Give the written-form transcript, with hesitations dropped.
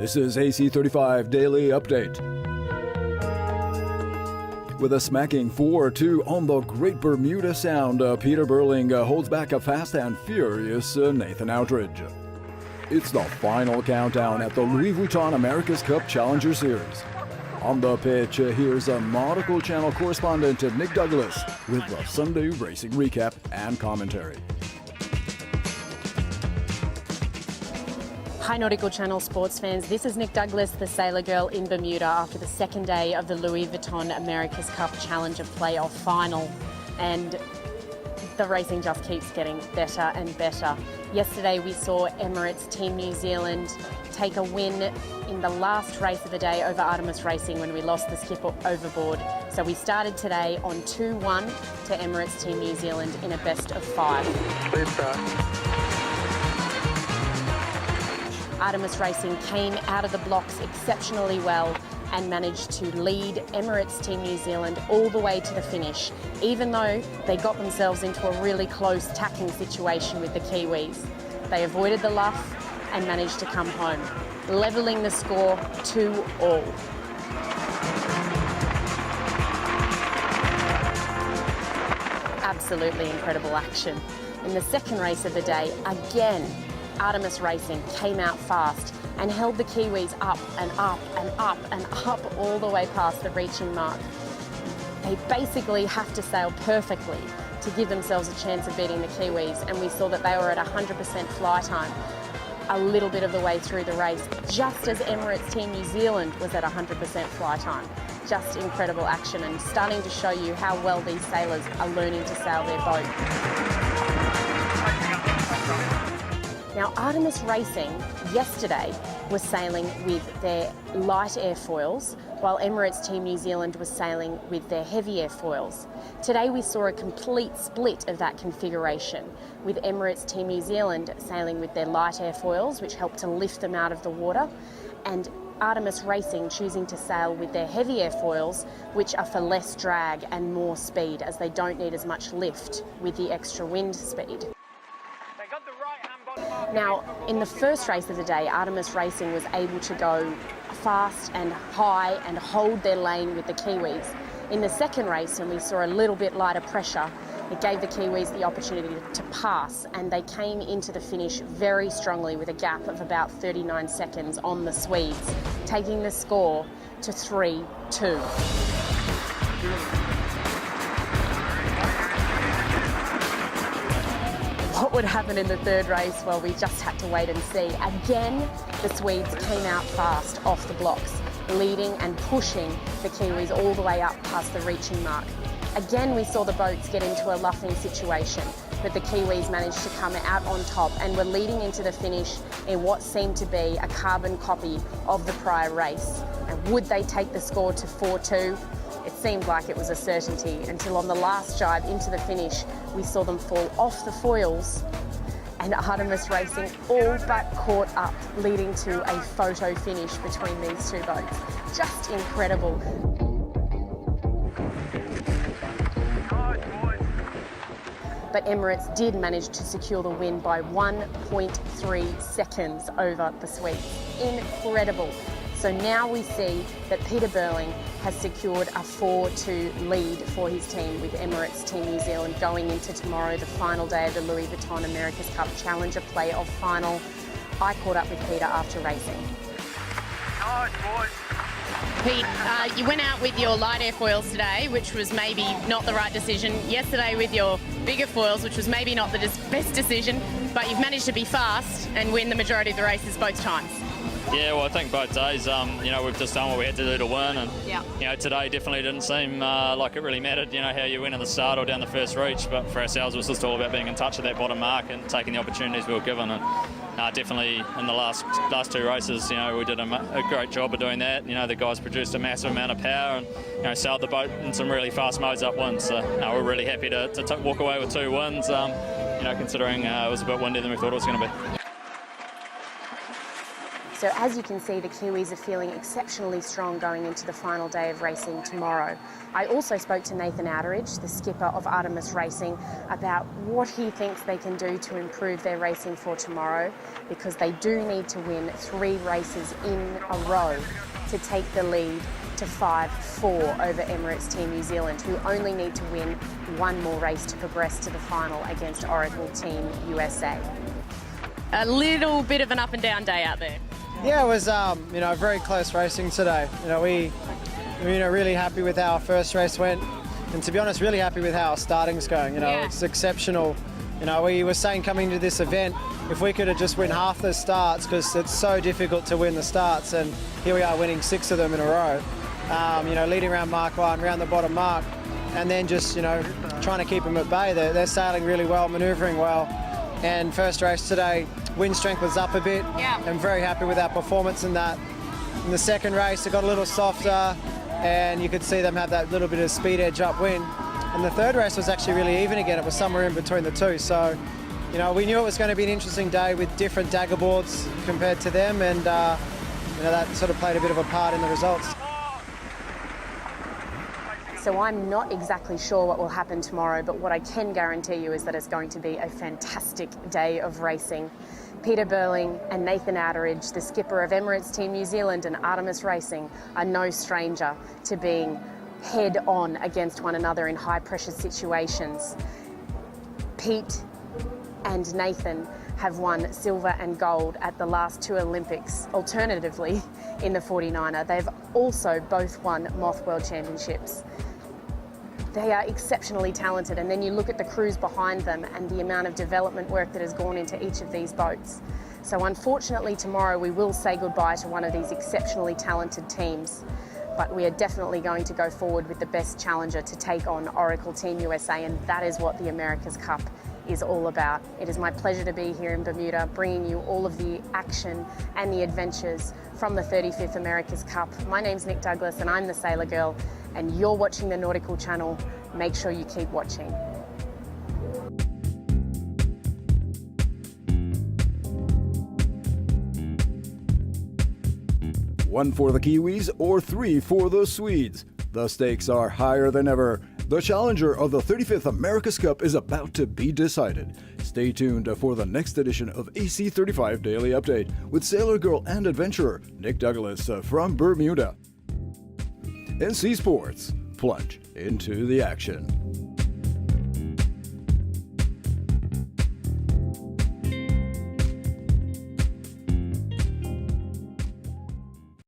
This is AC35 Daily Update. With a smacking 4-2 on the Great Bermuda Sound, Peter Burling holds back a fast and furious Nathan Outridge. It's the final countdown at the Louis Vuitton America's Cup Challenger Series. On the pitch, here's a Nautical Channel correspondent Nick Douglas with the Sunday racing recap and commentary. Hi Nautical Channel sports fans, this is Nick Douglas, the Sailor Girl in Bermuda after the second day of the Louis Vuitton America's Cup Challenger Playoff Final, and the racing just keeps getting better and better. Yesterday we saw Emirates Team New Zealand take a win in the last race of the day over Artemis Racing when we lost the skipper overboard. So we started today on 2-1 to Emirates Team New Zealand in a best of 5. Artemis Racing came out of the blocks exceptionally well and managed to lead Emirates Team New Zealand all the way to the finish, even though they got themselves into a really close tacking situation with the Kiwis. They avoided the luff and managed to come home, levelling the score 2-2. Absolutely incredible action. In the second race of the day, again, Artemis Racing came out fast and held the Kiwis up and up and up and up all the way past the reaching mark. They basically have to sail perfectly to give themselves a chance of beating the Kiwis, and we saw that they were at 100% fly time a little bit of the way through the race, just as Emirates Team New Zealand was at 100% fly time. Just incredible action and starting to show you how well these sailors are learning to sail their boat. Now, Artemis Racing yesterday was sailing with their light airfoils, while Emirates Team New Zealand was sailing with their heavy airfoils. Today we saw a complete split of that configuration, with Emirates Team New Zealand sailing with their light airfoils, which helped to lift them out of the water, and Artemis Racing choosing to sail with their heavy airfoils, which are for less drag and more speed, as they don't need as much lift with the extra wind speed. Now, in the first race of the day, Artemis Racing was able to go fast and high and hold their lane with the Kiwis. In the second race, when we saw a little bit lighter pressure, it gave the Kiwis the opportunity to pass, and they came into the finish very strongly with a gap of about 39 seconds on the Swedes, taking the score to 3-2. What would happen in the third race? Well, we just had to wait and see. Again, the Swedes came out fast off the blocks, leading and pushing the Kiwis all the way up past the reaching mark. Again, we saw the boats get into a luffing situation, but the Kiwis managed to come out on top and were leading into the finish in what seemed to be a carbon copy of the prior race. And would they take the score to 4-2? It seemed like it was a certainty until on the last drive into the finish, we saw them fall off the foils and Artemis Racing all but caught up, leading to a photo finish between these two boats. Just incredible. But Emirates did manage to secure the win by 1.3 seconds over the Swedes. Incredible. So now we see that Peter Burling has secured a 4-2 lead for his team with Emirates Team New Zealand going into tomorrow, the final day of the Louis Vuitton America's Cup Challenger Playoff Final. I caught up with Peter after racing. Pete, you went out with your light airfoils today, which was maybe not the right decision. Yesterday with your bigger foils, which was maybe not the best decision, but you've managed to be fast and win the majority of the races both times. Yeah, well, I think both days, we've just done what we had to do to win, and, today definitely didn't seem like it really mattered, how you win at the start or down the first reach, but for ourselves it was just all about being in touch with that bottom mark and taking the opportunities we were given, and definitely in the last two races, we did a great job of doing that. The guys produced a massive amount of power and, sailed the boat in some really fast modes upwind, so we're really happy to walk away with 2 wins, considering it was a bit windier than we thought it was going to be. So as you can see, the Kiwis are feeling exceptionally strong going into the final day of racing tomorrow. I also spoke to Nathan Outeridge, the skipper of Artemis Racing, about what he thinks they can do to improve their racing for tomorrow, because they do need to win 3 races in a row to take the lead to 5-4 over Emirates Team New Zealand, who only need to win 1 more race to progress to the final against Oracle Team USA. A little bit of an up and down day out there. Yeah, it was very close racing today. We really happy with how our first race went, and to be honest, really happy with how our starting's going. It's exceptional. We were saying coming to this event, if we could have just win half the starts, because it's so difficult to win the starts, and here we are winning 6 of them in a row. Leading around Mark 1, around the bottom mark, and then just trying to keep them at bay. They're sailing really well, manoeuvring well, and first race today, wind strength was up a bit. I'm very happy with our performance in that. In the second race, it got a little softer, and you could see them have that little bit of speed edge upwind. And the third race was actually really even again. It was somewhere in between the two. So, we knew it was going to be an interesting day with different dagger boards compared to them, and that sort of played a bit of a part in the results. So I'm not exactly sure what will happen tomorrow, but what I can guarantee you is that it's going to be a fantastic day of racing. Peter Burling and Nathan Outeridge, the skipper of Emirates Team New Zealand and Artemis Racing, are no stranger to being head-on against one another in high-pressure situations. Pete and Nathan have won silver and gold at the last 2 Olympics, alternatively in the 49er. They've also both won Moth World Championships. They are exceptionally talented, and then you look at the crews behind them and the amount of development work that has gone into each of these boats. So unfortunately tomorrow we will say goodbye to one of these exceptionally talented teams, but we are definitely going to go forward with the best challenger to take on Oracle Team USA, and that is what the America's Cup is all about. It is my pleasure to be here in Bermuda, bringing you all of the action and the adventures from the 35th America's Cup. My name's Nick Douglas and I'm the Sailor Girl, and you're watching the Nautical channel. Make sure you keep watching. One for the Kiwis or 3 for the Swedes. The stakes are higher than ever. The challenger of the 35th America's Cup is about to be decided. Stay tuned for the next edition of AC35 Daily Update with Sailor Girl and adventurer Nick Douglas from Bermuda. In Sea Sports, plunge into the action.